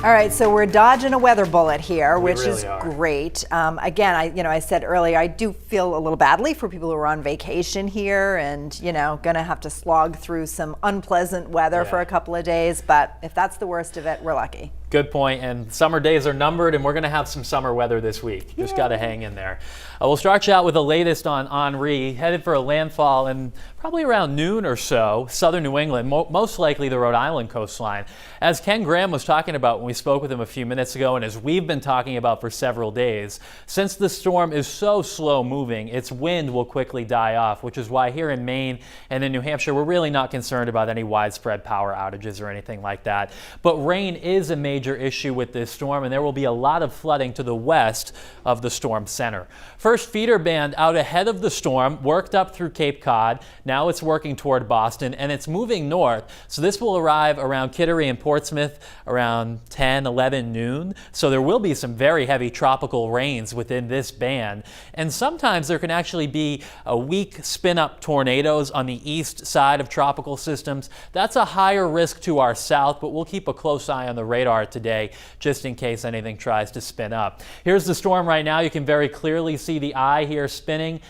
All right, so we're dodging a weather bullet here, which really is are. great. Again, I said earlier, I do feel a little badly for people who are on vacation here and, gonna have to slog through some unpleasant weather for a couple of days. But if that's the worst of it, we're lucky. Good point, and summer days are numbered, and we're going to have some summer weather this week. Just got to hang in there. We'll start you out with the latest on Henri, headed for a landfall in probably around noon or so, southern New England, most likely the Rhode Island coastline. As Ken Graham was talking about when we spoke with him a few minutes ago, and as we've been talking about for several days, since the storm is so slow moving, its wind will quickly die off, which is why here in Maine and in New Hampshire, we're really not concerned about any widespread power outages or anything like that. But rain is a major issue with this storm, and there will be a lot of flooding to the west of the storm center. First feeder band out ahead of the storm worked up through Cape Cod. Now it's working toward Boston, and it's moving north. So this will arrive around Kittery and Portsmouth around 10, 11 noon. So there will be some very heavy tropical rains within this band. And sometimes there can actually be a weak spin-up tornadoes on the east side of tropical systems. That's a higher risk to our south, but we'll keep a close eye on the radar today just in case anything tries to spin up. Here's the storm right now. You can very clearly see the eye here spinning,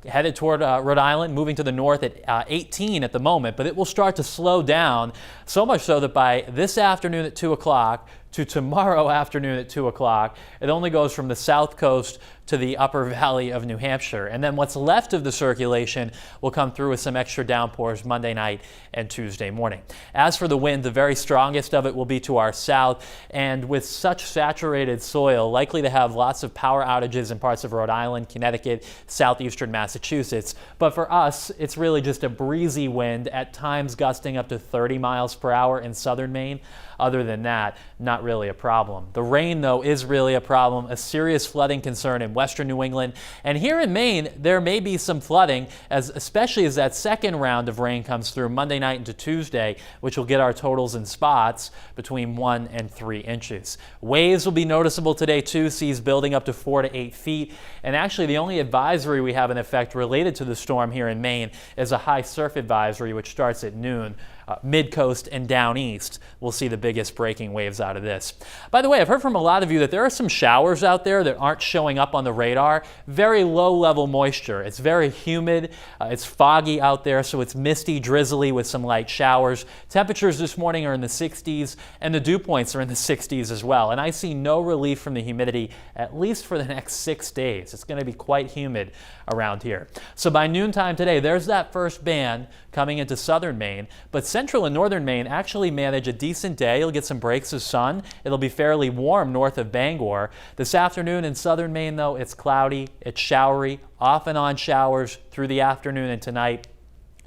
headed toward Rhode Island, moving to the north at 18 at the moment, but it will start to slow down, so much so that by this afternoon at 2 o'clock to tomorrow afternoon at 2 o'clock, it only goes from the south coast to the upper valley of New Hampshire. And then what's left of the circulation will come through with some extra downpours Monday night and Tuesday morning. As for the wind, the very strongest of it will be to our south, and with such saturated soil, likely to have lots of power outages in parts of Rhode Island, Connecticut, southeastern Massachusetts. But for us, it's really just a breezy wind, at times gusting up to 30 miles per hour in southern Maine. Other than that, not really a problem. The rain, though, is really a problem, a serious flooding concern in western New England. And here in Maine, there may be some flooding, especially as that second round of rain comes through Monday night into Tuesday, which will get our totals in spots between 1 and 3 inches. Waves will be noticeable today, too, seas building up to 4 to 8 feet. And actually, the only advisory we have in effect related to the storm here in Maine is a high surf advisory, which starts at noon. Mid-coast and down east, we'll see the biggest breaking waves out of this. By the way, I've heard from a lot of you that there are some showers out there that aren't showing up on the radar. Very low-level moisture. It's very humid. It's foggy out there, so it's misty, drizzly with some light showers. Temperatures this morning are in the 60s, and the dew points are in the 60s as well. And I see no relief from the humidity, at least for the next 6 days. It's going to be quite humid around here. So by noontime today, there's that first band coming into southern Maine, but central and northern Maine actually manage a decent day. You'll get some breaks of sun. It'll be fairly warm north of Bangor. This afternoon in southern Maine, though, it's cloudy, it's showery, off and on showers through the afternoon and tonight.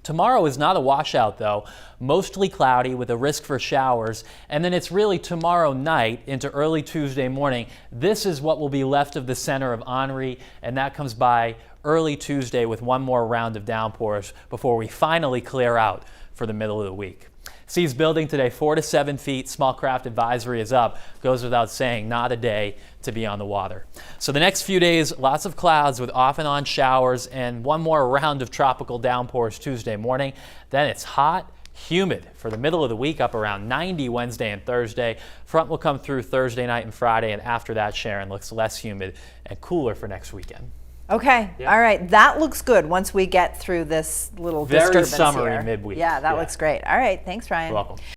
Tomorrow is not a washout, though. Mostly cloudy with a risk for showers. And then it's really tomorrow night into early Tuesday morning. This is what will be left of the center of Henri, and that comes by early Tuesday with one more round of downpours before we finally clear out for the middle of the week. Seas building today 4 to 7 feet. Small craft advisory is up. Goes without saying, not a day to be on the water. So the next few days, lots of clouds with off and on showers and one more round of tropical downpours Tuesday morning. Then it's hot, humid for the middle of the week, up around 90 Wednesday and Thursday. Front will come through Thursday night and Friday, and after that, Sharon, looks less humid and cooler for next weekend. Okay. Yeah. All right. That looks good once we get through this little disturbance Very summery here. midweek. Yeah, that looks great. All right. Thanks, Ryan. You're welcome.